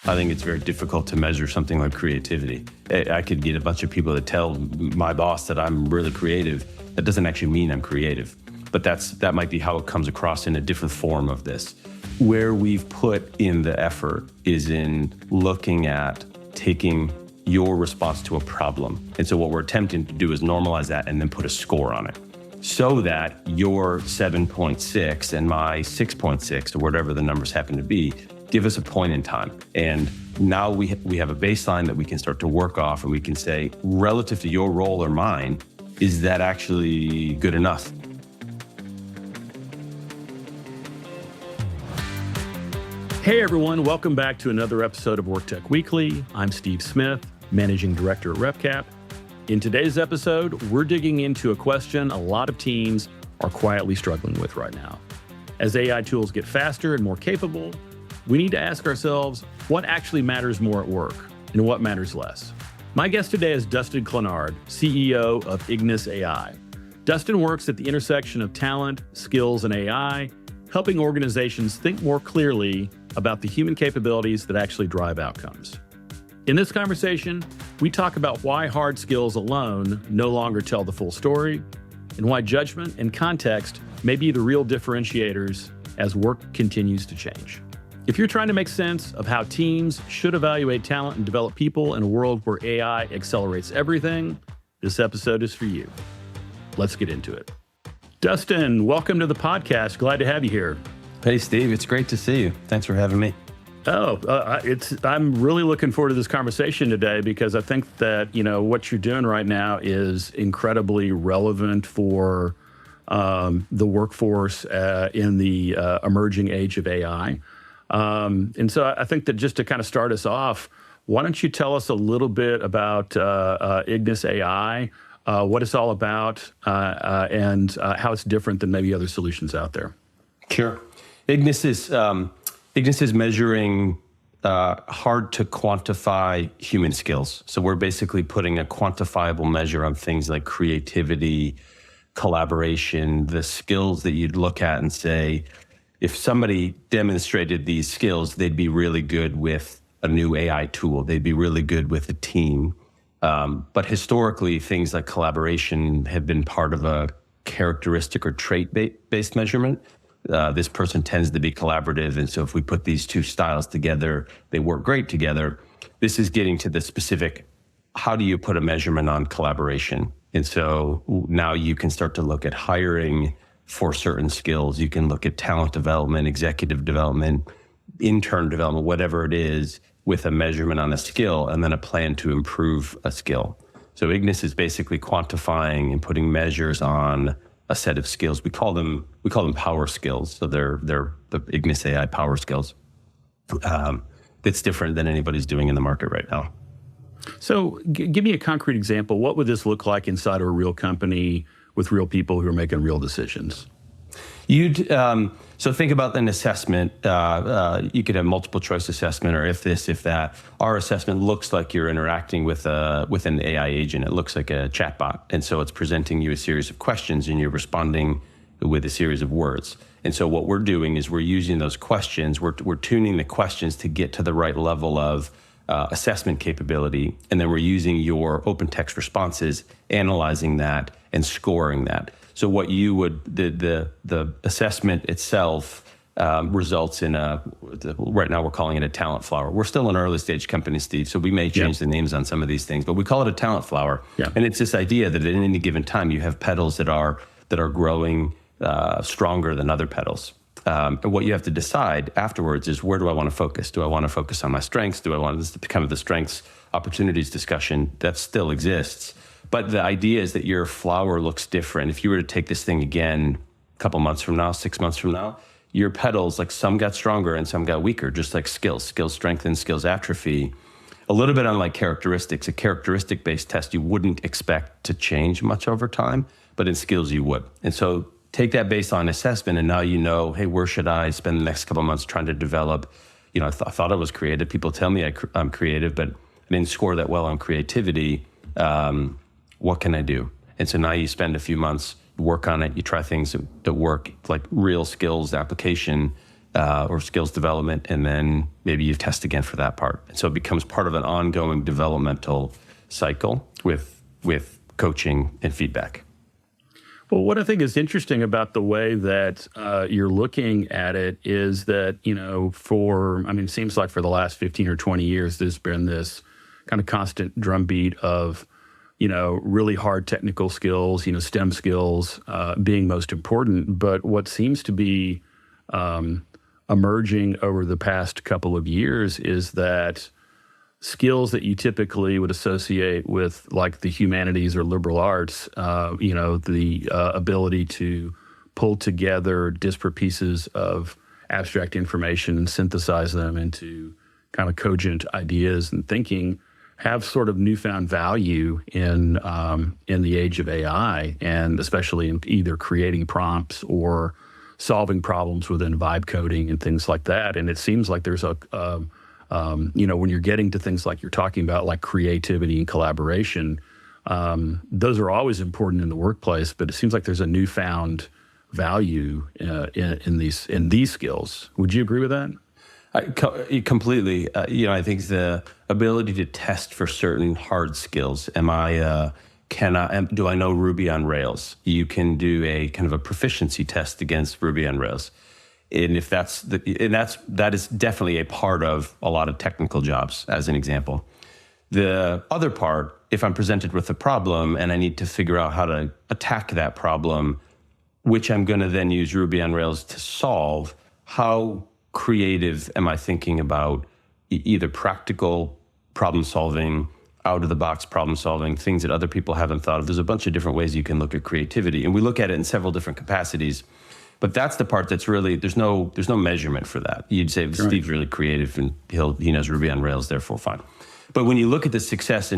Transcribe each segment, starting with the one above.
I think it's very difficult to measure something like creativity. I could get a bunch of people to tell my boss that I'm really creative. That doesn't actually mean I'm creative, but that might be how it comes across in a different form of this. Where we've put in the effort is in looking at taking your response to a problem. And so what we're attempting to do is normalize that and then put a score on it, so that your 7.6 and my 6.6, or whatever the numbers happen to be, give us a point in time. And now we have a baseline that we can start to work off, and we can say, relative to your role or mine, is that actually good enough? Hey everyone, welcome back to another episode of WorkTech Weekly. I'm Steve Smith, Managing Director at RepCap. In today's episode, we're digging into a question a lot of teams are quietly struggling with right now. As AI tools get faster and more capable, we need to ask ourselves what actually matters more at work and what matters less. My guest today is Dustin Clenard, CEO of Ignis AI. Dustin works at the intersection of talent, skills, and AI, helping organizations think more clearly about the human capabilities that actually drive outcomes. In this conversation, we talk about why hard skills alone no longer tell the full story, and why judgment and context may be the real differentiators as work continues to change. If you're trying to make sense of how teams should evaluate talent and develop people in a world where AI accelerates everything, this episode is for you. Let's get into it. Dustin, welcome to the podcast. Glad to have you here. Hey, Steve, it's great to see you. Thanks for having me. I'm really looking forward to this conversation today because I think that, what you're doing right now is incredibly relevant for the workforce in the emerging age of AI. And so I think that just to kind of start us off, why don't you tell us a little bit about Ignis AI, what it's all about, and how it's different than maybe other solutions out there? Sure. Ignis is measuring hard to quantify human skills. So we're basically putting a quantifiable measure on things like creativity, collaboration, the skills that you'd look at and say, if somebody demonstrated these skills, they'd be really good with a new AI tool. They'd be really good with a team. But historically, things like collaboration have been part of a characteristic or trait-based measurement. This person tends to be collaborative, and so if we put these two styles together, they work great together. This is getting to the specific, how do you put a measurement on collaboration? And so now you can start to look at hiring for certain skills. You can look at talent development, executive development, intern development, whatever it is, with a measurement on a skill and then a plan to improve a skill. So Ignis is basically quantifying and putting measures on a set of skills. We call them power skills. So they're the Ignis AI power skills. That's different than anybody's doing in the market right now. So give me a concrete example. What would this look like inside of a real company with real people who are making real decisions? So think about an assessment. You could have multiple choice assessment, or if this, if that. Our assessment looks like you're interacting with an AI agent. It looks like a chatbot. And so it's presenting you a series of questions and you're responding with a series of words. And so what we're doing is we're using those questions, we're tuning the questions to get to the right level of assessment capability. And then we're using your open text responses, analyzing that and scoring that. So what you would, the assessment itself results in right now we're calling it a talent flower. We're still an early stage company, Steve, so we may change the names on some of these things, but we call it a talent flower. Yeah. And it's this idea that at any given time you have petals that are growing stronger than other petals. And what you have to decide afterwards is, where do I want to focus? Do I want to focus on my strengths? Do I want this to become the strengths opportunities discussion that still exists? But the idea is that your flower looks different. If you were to take this thing again a couple months from now, 6 months from now, your petals, like some got stronger and some got weaker, just like skills. Skills strengthen, skills atrophy. A little bit unlike characteristics. A characteristic-based test you wouldn't expect to change much over time, but in skills you would. And so take that baseline assessment, and now you know, hey, where should I spend the next couple of months trying to develop? I thought I was creative. People tell me I'm creative, but I didn't score that well on creativity. What can I do? And so now you spend a few months, work on it, you try things that work, like real skills application, or skills development, and then maybe you test again for that part. And so it becomes part of an ongoing developmental cycle with coaching and feedback. Well, what I think is interesting about the way that you're looking at it is that, it seems like for the last 15 or 20 years, there's been this kind of constant drumbeat of, really hard technical skills, STEM skills being most important. But what seems to be emerging over the past couple of years is that skills that you typically would associate with like the humanities or liberal arts, the ability to pull together disparate pieces of abstract information and synthesize them into kind of cogent ideas and thinking, have sort of newfound value in the age of AI, and especially in either creating prompts or solving problems within vibe coding and things like that. And it seems like there's when you're getting to things like you're talking about, like creativity and collaboration, those are always important in the workplace. But it seems like there's a newfound value in these skills. Would you agree with that? Completely. I think the ability to test for certain hard skills. Do I know Ruby on Rails? You can do a kind of a proficiency test against Ruby on Rails. And that is definitely a part of a lot of technical jobs, as an example. The other part, if I'm presented with a problem and I need to figure out how to attack that problem, which I'm going to then use Ruby on Rails to solve, how creative am I thinking about either practical problem solving, out of the box problem solving, things that other people haven't thought of. There's a bunch of different ways you can look at creativity, and we look at it in several different capacities. But that's the part that's really, there's no measurement for that. You'd say, Steve's really creative and he knows Ruby on Rails, therefore fine. But when you look at the success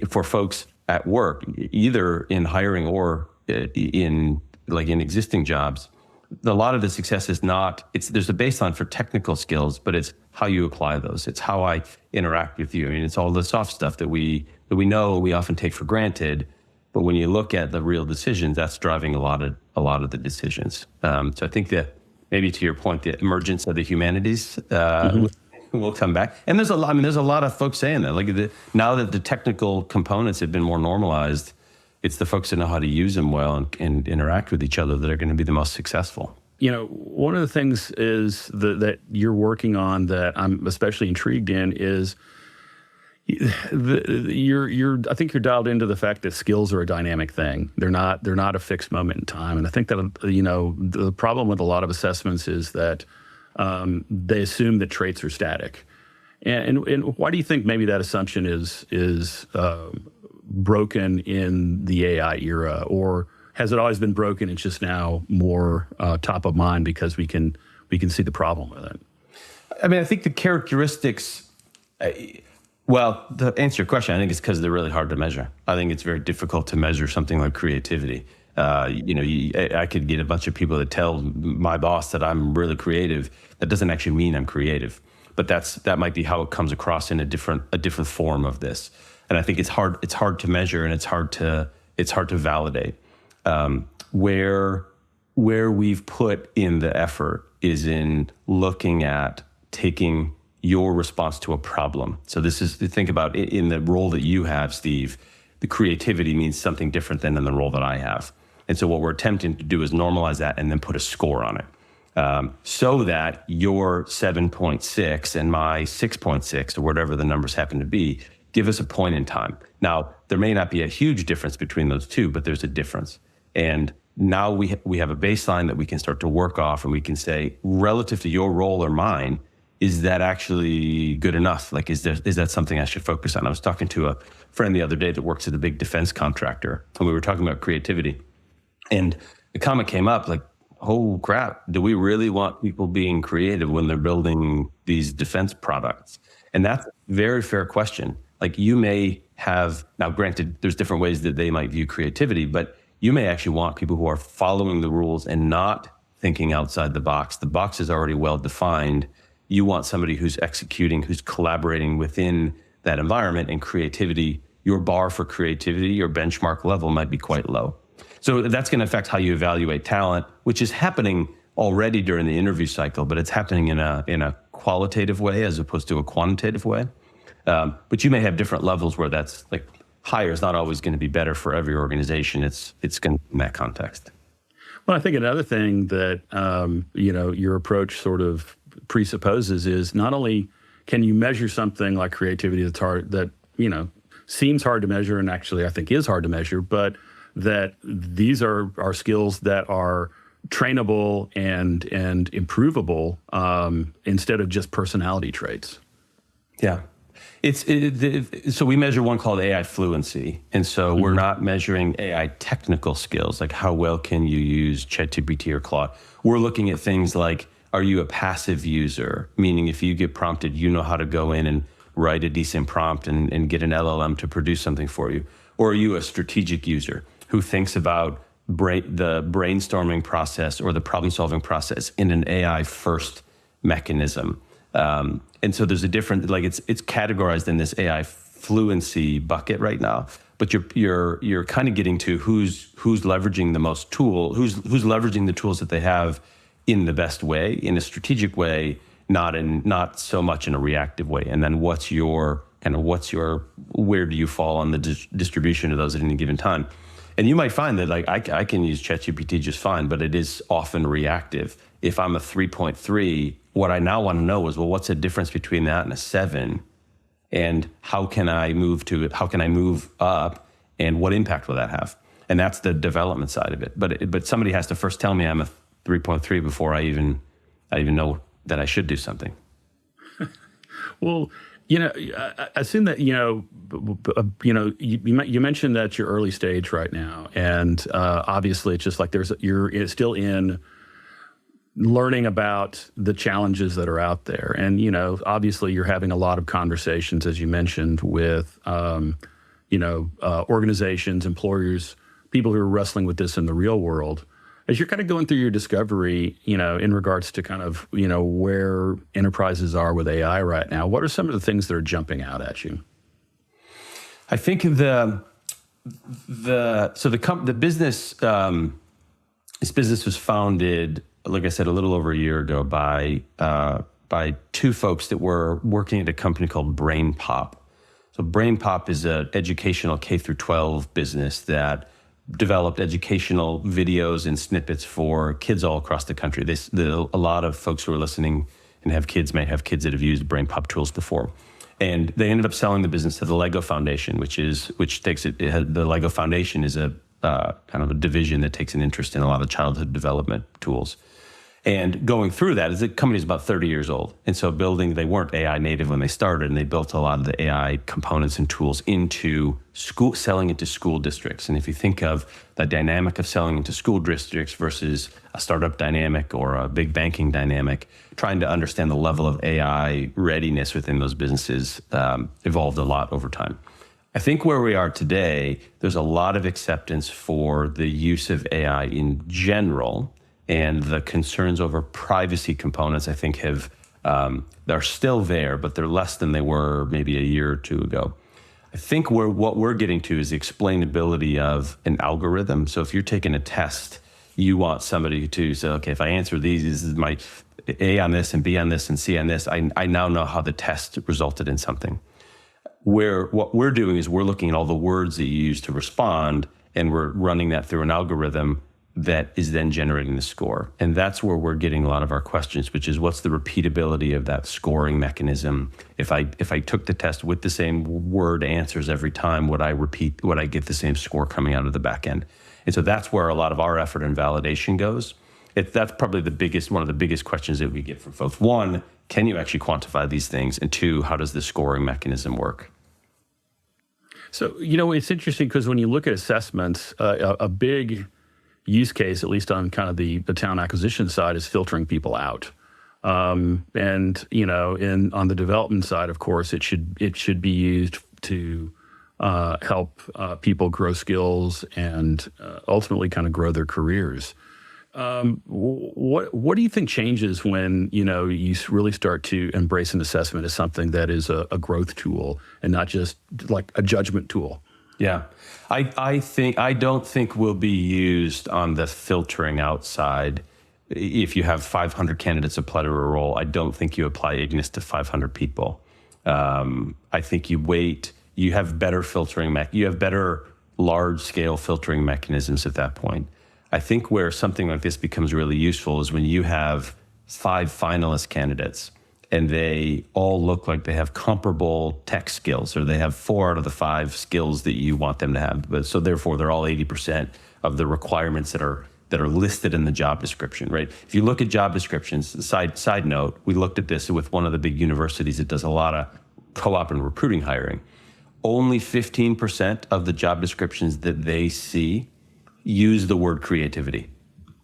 for folks at work, either in hiring or in existing jobs, a lot of the success is there's a baseline for technical skills, but it's how you apply those. It's how I interact with you. I mean, it's all the soft stuff that we know we often take for granted. But when you look at the real decisions, that's driving a lot of the decisions. So I think that maybe to your point, the emergence of the humanities will come back. And there's a lot of folks saying that. Now that the technical components have been more normalized, it's the folks that know how to use them well and interact with each other that are going to be the most successful. One of the things is that you're working on that I'm especially intrigued in is I think you're dialed into the fact that skills are a dynamic thing. They're not a fixed moment in time. And I think that, the problem with a lot of assessments is that they assume that traits are static. And why do you think maybe that assumption is broken in the AI era? Or has it always been broken? It's just now more top of mind because we can see the problem with it. I mean, I think the characteristics, well, to answer your question, I think it's because they're really hard to measure. I think it's very difficult to measure something like creativity. I could get a bunch of people that tell my boss that I'm really creative. That doesn't actually mean I'm creative, but that might be how it comes across in a different form of this. And I think it's hard to measure, and it's hard to validate. Where we've put in the effort is in looking at taking your response to a problem. So think about it in the role that you have, Steve, the creativity means something different than in the role that I have. And so what we're attempting to do is normalize that and then put a score on it. So that your 7.6 and my 6.6, or whatever the numbers happen to be, give us a point in time. Now, there may not be a huge difference between those two, but there's a difference. And now we have a baseline that we can start to work off, and we can say, relative to your role or mine, is that actually good enough? Like, is that something I should focus on? I was talking to a friend the other day that works at a big defense contractor, and we were talking about creativity. And the comment came up like, oh crap, do we really want people being creative when they're building these defense products? And that's a very fair question. Like, you may have, now granted, there's different ways that they might view creativity, but you may actually want people who are following the rules and not thinking outside the box. The box is already well defined. You want somebody who's executing, who's collaborating within that environment, and creativity, your bar for creativity, your benchmark level might be quite low. So that's going to affect how you evaluate talent, which is happening already during the interview cycle, but it's happening in a qualitative way as opposed to a quantitative way. But you may have different levels where that's like higher is not always going to be better for every organization. It's going to be in that context. Well, I think another thing that your approach sort of presupposes is not only can you measure something like creativity that's hard, that seems hard to measure, and actually I think is hard to measure, but that these are skills that are trainable and improvable instead of just personality traits. Yeah. So we measure one called AI fluency. And so we're not measuring AI technical skills, like how well can you use ChatGPT or Claude. We're looking at things like, are you a passive user? Meaning if you get prompted, you know how to go in and write a decent prompt and get an LLM to produce something for you. Or are you a strategic user who thinks about the brainstorming process or the problem-solving process in an AI-first mechanism? And so there's a different, like it's categorized in this AI fluency bucket right now. But you're kind of getting to who's leveraging the most who's leveraging the tools that they have in the best way, in a strategic way, not so much in a reactive way. And then where do you fall on the distribution of those at any given time? And you might find that like I can use ChatGPT just fine, but it is often reactive. If I'm a 3.3, what I now want to know is, well, what's the difference between that and a 7? And how can I move up, and what impact will that have? And that's the development side of it. But somebody has to first tell me I'm a 3.3 before I even know that I should do something. Well, I assume that you mentioned that you're early stage right now, and obviously it's just like you're still in learning about the challenges that are out there, and obviously you're having a lot of conversations, as you mentioned, with organizations, employers, people who are wrestling with this in the real world. As you're kind of going through your discovery, in regards to kind of, where enterprises are with AI right now, what are some of the things that are jumping out at you? I think the business, this business was founded, like I said, a little over a year ago by two folks that were working at a company called BrainPop. So BrainPop is an educational K through 12 business that developed educational videos and snippets for kids all across the country. A lot of folks who are listening and have kids may have kids that have used BrainPop tools before. And they ended up selling the business to the Lego Foundation, the Lego Foundation is a kind of a division that takes an interest in a lot of childhood development tools. And going through that, the company is about 30 years old. And so they weren't AI native when they started, and they built a lot of the AI components and tools into selling into school districts. And if you think of the dynamic of selling into school districts versus a startup dynamic or a big banking dynamic, trying to understand the level of AI readiness within those businesses evolved a lot over time. I think where we are today, there's a lot of acceptance for the use of AI in general, and the concerns over privacy components, I think, they're still there, but they're less than they were maybe a year or two ago. I think what we're getting to is the explainability of an algorithm. So if you're taking a test, you want somebody to say, okay, if I answer these, this is my A on this and B on this and C on this, I now know how the test resulted in something. What we're doing is we're looking at all the words that you use to respond, and we're running that through an algorithm that is then generating the score. And that's where we're getting a lot of our questions, which is what's the repeatability of that scoring mechanism? If I took the test with the same word answers every time, would I get the same score coming out of the back end? And so that's where a lot of our effort and validation goes. That's probably one of the biggest questions that we get from folks. One, can you actually quantify these things? And two, how does the scoring mechanism work? So, it's interesting because when you look at assessments, a big use case, at least on kind of the talent acquisition side, is filtering people out. And on the development side, of course, it should be used to help people grow skills and ultimately kind of grow their careers. What do you think changes when you really start to embrace an assessment as something that is a growth tool and not just like a judgment tool? Yeah, I don't think will be used on the filtering outside. if you have 500 candidates apply to a role, I don't think you apply Ignis to 500 people. I think you wait. You have better filtering. You have better large-scale filtering mechanisms at that point. I think where something like this becomes really useful is when you have 5 finalist candidates and they all look like they have comparable tech skills, or they have 4 out of the 5 skills that you want them to have. But so therefore, they're all 80% of the requirements that are listed in the job description, right? If you look at job descriptions, side note, we looked at this with one of the big universities that does a lot of co-op and recruiting hiring. Only 15% of the job descriptions that they see use the word creativity.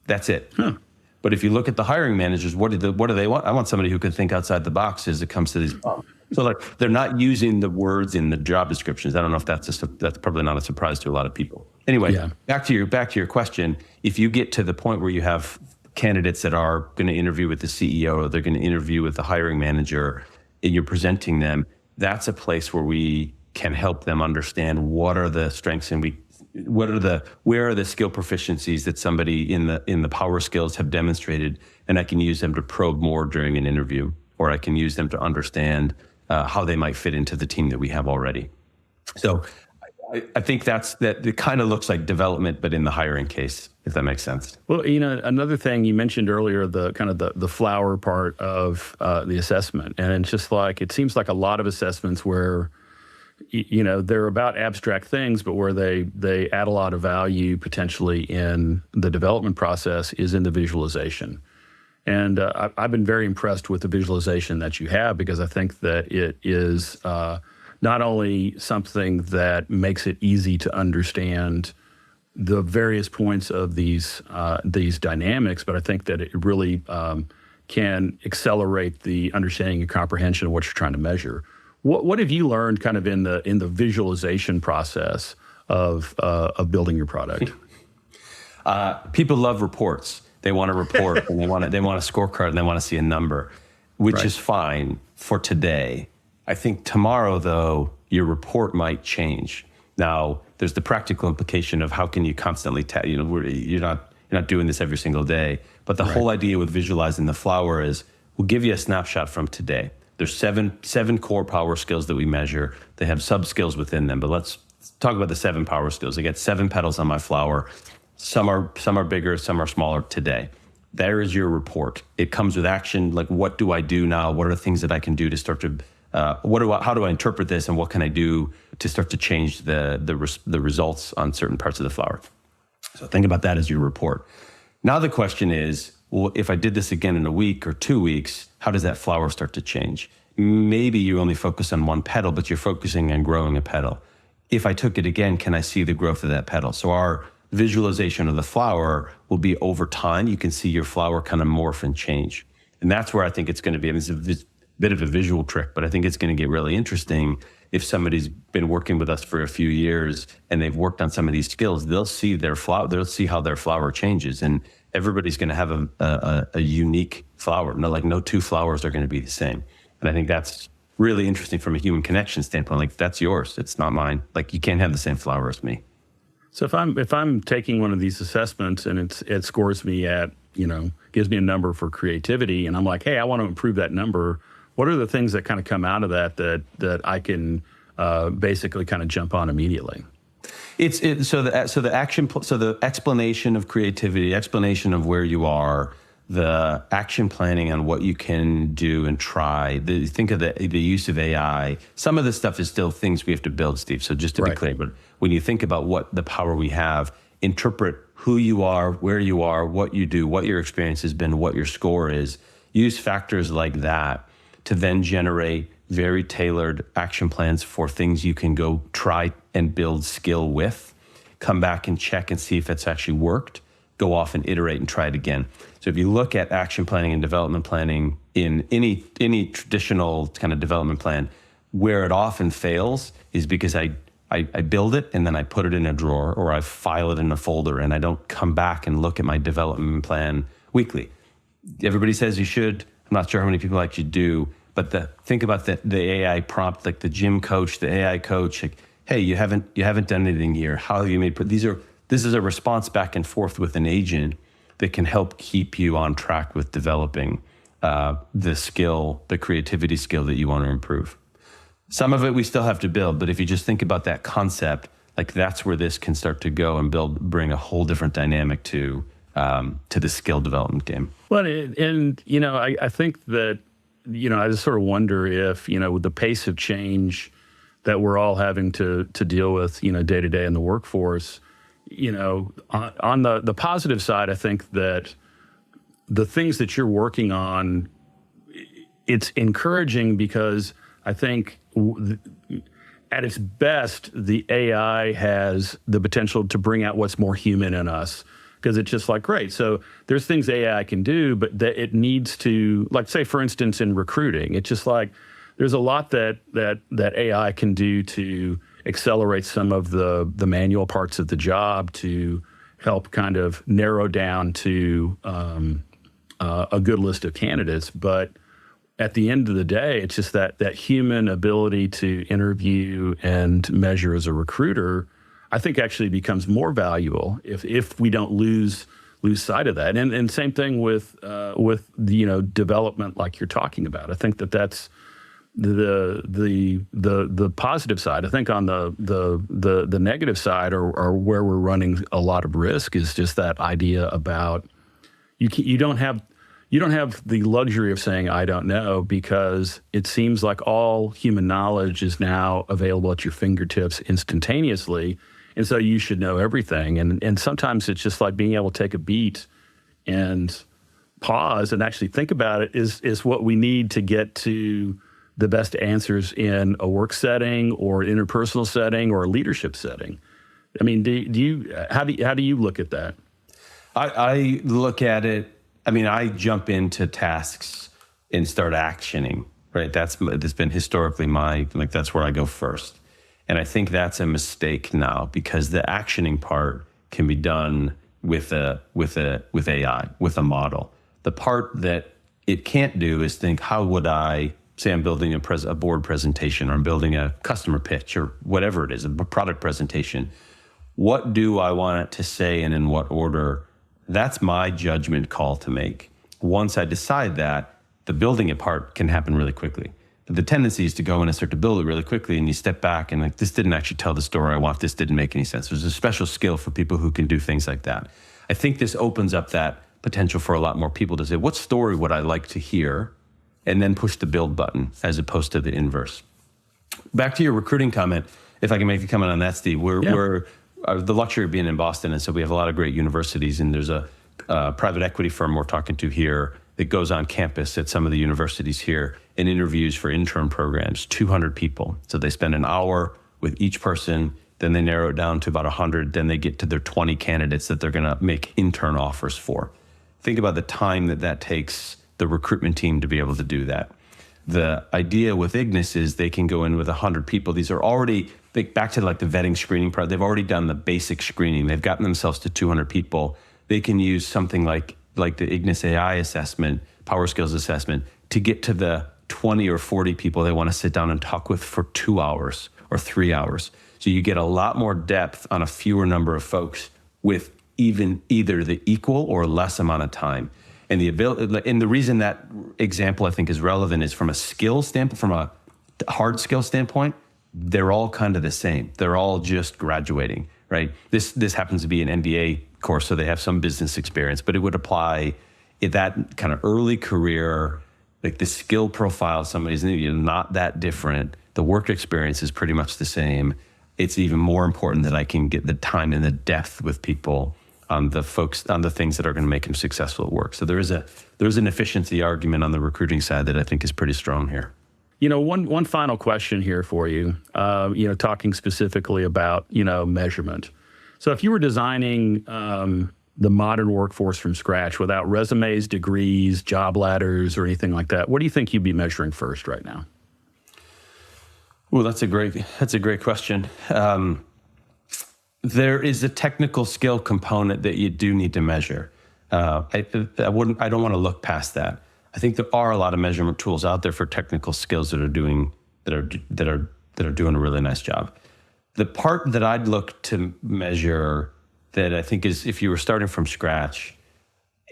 That's it. Huh. But if you look at the hiring managers, what do they want? I want somebody who can think outside the box as it comes to these problems. So like, they're not using the words in the job descriptions. I don't know if that's probably not a surprise to a lot of people. Anyway, back to your question. If you get to the point where you have candidates that are going to interview with the CEO, or they're going to interview with the hiring manager, and you're presenting them, that's a place where we can help them understand what are the strengths and where are the skill proficiencies that somebody in the power skills have demonstrated, and I can use them to probe more during an interview, or I can use them to understand how they might fit into the team that we have already. So I think that it kind of looks like development, but in the hiring case, if that makes sense. Well, another thing you mentioned earlier, the kind of the flower part of the assessment, and it's just like, it seems like a lot of assessments where they're about abstract things, but where they add a lot of value potentially in the development process is in the visualization. And I've been very impressed with the visualization that you have, because I think that it is not only something that makes it easy to understand the various points of these dynamics, but I think that it really can accelerate the understanding and comprehension of what you're trying to measure. What have you learned kind of in the visualization process of building your product? People love reports. They want a report and they want a scorecard, and they want to see a number, which is fine for today. I think tomorrow, though, your report might change. Now, there's the practical implication of how can you constantly you're not doing this every single day. But the whole idea with visualizing the flower is we'll give you a snapshot from today. There's seven core power skills that we measure. They have sub skills within them, but let's talk about the 7 power skills. I get 7 petals on my flower. Some are bigger, some are smaller today. There is your report. It comes with action, like what do I do now? What are the things that I can do to start to how do I interpret this, and what can I do to start to change the results on certain parts of the flower? So think about that as your report. Now the question is, well, if I did this again in a week or 2 weeks, how does that flower start to change? Maybe you only focus on one petal, but you're focusing on growing a petal. If I took it again, can I see the growth of that petal? So our visualization of the flower will be over time. You can see your flower kind of morph and change. And that's where I think it's going to be. I mean, it's a bit of a visual trick, but I think it's going to get really interesting. If somebody's been working with us for a few years and they've worked on some of these skills, they'll see their flower, they'll see how their flower changes. And everybody's going to have a unique flower. No 2 flowers are going to be the same. And I think that's really interesting from a human connection standpoint. Like, that's yours, it's not mine. Like, you can't have the same flower as me. So if I'm taking one of these assessments and it scores me at, gives me a number for creativity, and I'm like, hey, I want to improve that number, what are the things that kind of come out of that I can basically kind of jump on immediately? So the explanation of creativity, explanation of where you are, the action planning on what you can do and try. Think of the use of AI. Some of this stuff is still things we have to build, Steve. So just to be clear, but when you think about what the power we have, interpret who you are, where you are, what you do, what your experience has been, what your score is. Use factors like that to then generate very tailored action plans for things you can go try and build skill with. Come back and check and see if it's actually worked. Go off and iterate and try it again. So if you look at action planning and development planning in any traditional kind of development plan, where it often fails is because I build it and then I put it in a drawer, or I file it in a folder, and I don't come back and look at my development plan weekly. Everybody says you should. I'm not sure how many people actually do, but think about the AI prompt, like the gym coach, the AI coach, like, hey, you haven't done anything here. How have you made, this is a response back and forth with an agent that can help keep you on track with developing the skill, the creativity skill that you want to improve. Some of it we still have to build, but if you just think about that concept, like that's where this can start to go and bring a whole different dynamic to the skill development game. Well, I think that, I just sort of wonder if, with the pace of change that we're all having to deal with, day to day in the workforce, on the positive side, I think that the things that you're working on, it's encouraging because I think at its best, the AI has the potential to bring out what's more human in us. Because it's just like, great, so there's things AI can do, but that it needs to, like, say, for instance, in recruiting, it's just like, there's a lot that AI can do to accelerate some of the manual parts of the job to help kind of narrow down to a good list of candidates. But at the end of the day, it's just that human ability to interview and measure as a recruiter, I think actually becomes more valuable if we don't lose sight of that. And same thing with development like you're talking about. I think that's the positive side. I think on the negative side or where we're running a lot of risk is just that idea about you don't have the luxury of saying I don't know, because it seems like all human knowledge is now available at your fingertips instantaneously. And so you should know everything. And sometimes it's just like being able to take a beat and pause and actually think about it is what we need to get to the best answers in a work setting or interpersonal setting or a leadership setting. I mean, how do you look at that? I look at it, I jump into tasks and start actioning, right? That's been historically that's where I go first. And I think that's a mistake now, because the actioning part can be done with AI, with a model. The part that it can't do is think, how would I, say I'm building a board presentation, or I'm building a customer pitch, or whatever it is, a product presentation. What do I want it to say and in what order? That's my judgment call to make. Once I decide that, the building it part can happen really quickly. But the tendency is to go in and start to build it really quickly, and you step back and like, this didn't actually tell the story I want. This didn't make any sense. There's a special skill for people who can do things like that. I think this opens up that potential for a lot more people to say, what story would I like to hear? And then push the build button as opposed to the inverse. Back to your recruiting comment, if I can make a comment on that, Steve. We're the luxury of being in Boston, and so we have a lot of great universities, and there's a private equity firm we're talking to here that goes on campus at some of the universities here and interviews for intern programs, 200 people. So they spend an hour with each person, then they narrow it down to about 100, then they get to their 20 candidates that they're gonna make intern offers for. Think about the time that takes the recruitment team to be able to do that. The idea with Ignis is they can go in with 100 people. These are already, back to like the vetting screening part, they've already done the basic screening. They've gotten themselves to 200 people. They can use something like the Ignis AI assessment, Power Skills assessment, to get to the 20 or 40 people they want to sit down and talk with for 2 hours or 3 hours. So you get a lot more depth on a fewer number of folks with either the equal or less amount of time. And the reason that example I think is relevant is from a skill standpoint, from a hard skill standpoint, they're all kind of the same. They're all just graduating, right? This happens to be an MBA course, so they have some business experience, but it would apply in that kind of early career, like the skill profile of somebody's not that different. The work experience is pretty much the same. It's even more important that I can get the time and the depth with people on the things that are going to make them successful at work. So there's an efficiency argument on the recruiting side that I think is pretty strong here. One final question here for you. Talking specifically about measurement. So if you were designing the modern workforce from scratch without resumes, degrees, job ladders, or anything like that, what do you think you'd be measuring first right now? Well, that's a great question. There is a technical skill component that you do need to measure. I don't want to look past that. I think there are a lot of measurement tools out there for technical skills that are doing a really nice job. The part that I'd look to measure that I think is, if you were starting from scratch,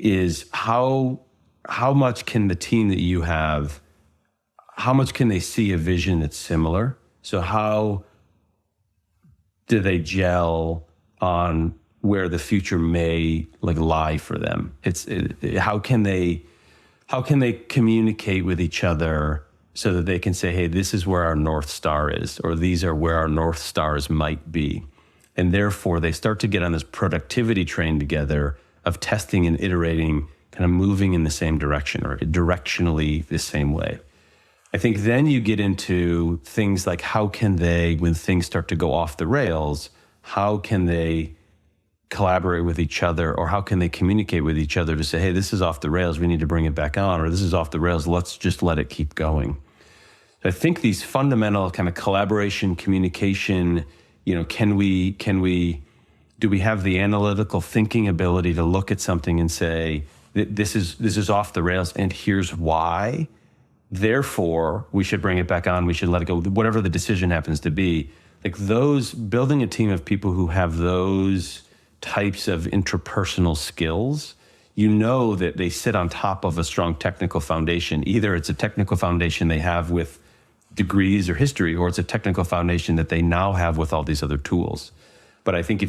is how much can the team that you have, how much can they see a vision that's similar? So how do they gel on where the future may lie for them? How can they communicate with each other so that they can say, hey, this is where our North Star is, or these are where our North Stars might be. And therefore they start to get on this productivity train together of testing and iterating, kind of moving in the same direction or directionally the same way. I think then you get into things like how can they, when things start to go off the rails, how can they collaborate with each other, or how can they communicate with each other to say, hey, this is off the rails, we need to bring it back on, or this is off the rails, let's just let it keep going. So I think these fundamental kind of collaboration, communication, do we have the analytical thinking ability to look at something and say, this is off the rails and here's why, therefore we should bring it back on, we should let it go, whatever the decision happens to be. Building a team of people who have those types of interpersonal skills, that they sit on top of a strong technical foundation. Either it's a technical foundation they have with degrees or history, or it's a technical foundation that they now have with all these other tools. But I think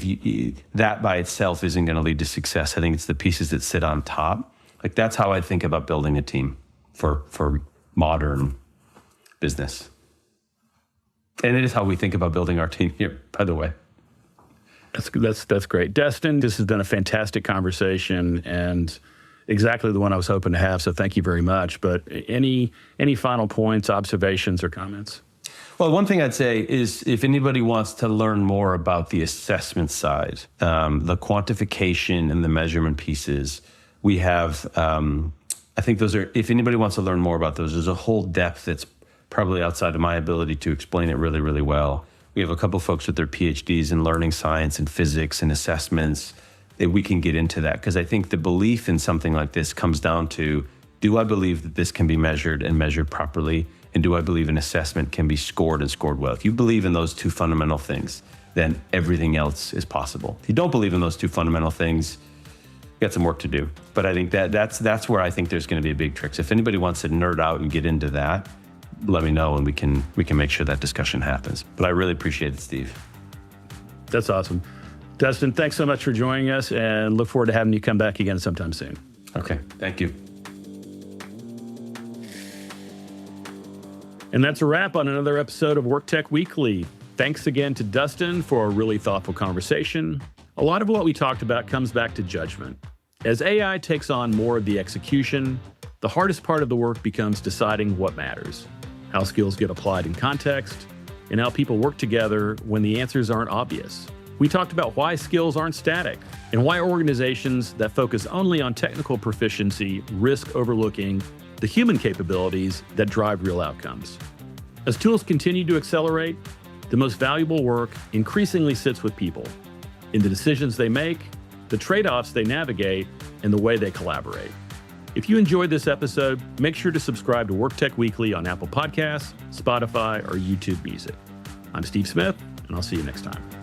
that by itself isn't going to lead to success. I think it's the pieces that sit on top. That's how I think about building a team for modern business. And it is how we think about building our team here, by the way. That's great. Destin, this has been a fantastic conversation and exactly the one I was hoping to have, so thank you very much. But any final points, observations, or comments? Well, one thing I'd say is if anybody wants to learn more about the assessment side, the quantification and the measurement pieces, we have, I think those are, if anybody wants to learn more about those, there's a whole depth that's probably outside of my ability to explain it really, really well. We have a couple folks with their PhDs in learning science and physics and assessments that we can get into that. Because I think the belief in something like this comes down to, do I believe that this can be measured and measured properly? And do I believe an assessment can be scored and scored well? If you believe in those two fundamental things, then everything else is possible. If you don't believe in those two fundamental things, you got some work to do. But I think that's where I think there's going to be a big trick. So if anybody wants to nerd out and get into that, let me know and we can make sure that discussion happens. But I really appreciate it, Steve. That's awesome. Destin, thanks so much for joining us and look forward to having you come back again sometime soon. Okay, thank you. And that's a wrap on another episode of WorkTech Weekly. Thanks again to Dustin for a really thoughtful conversation. A lot of what we talked about comes back to judgment. As AI takes on more of the execution, the hardest part of the work becomes deciding what matters, how skills get applied in context, and how people work together when the answers aren't obvious. We talked about why skills aren't static and why organizations that focus only on technical proficiency risk overlooking the human capabilities that drive real outcomes. As tools continue to accelerate, the most valuable work increasingly sits with people, in the decisions they make, the trade-offs they navigate, and the way they collaborate. If you enjoyed this episode, make sure to subscribe to WorkTech Weekly on Apple Podcasts, Spotify, or YouTube Music. I'm Steve Smith, and I'll see you next time.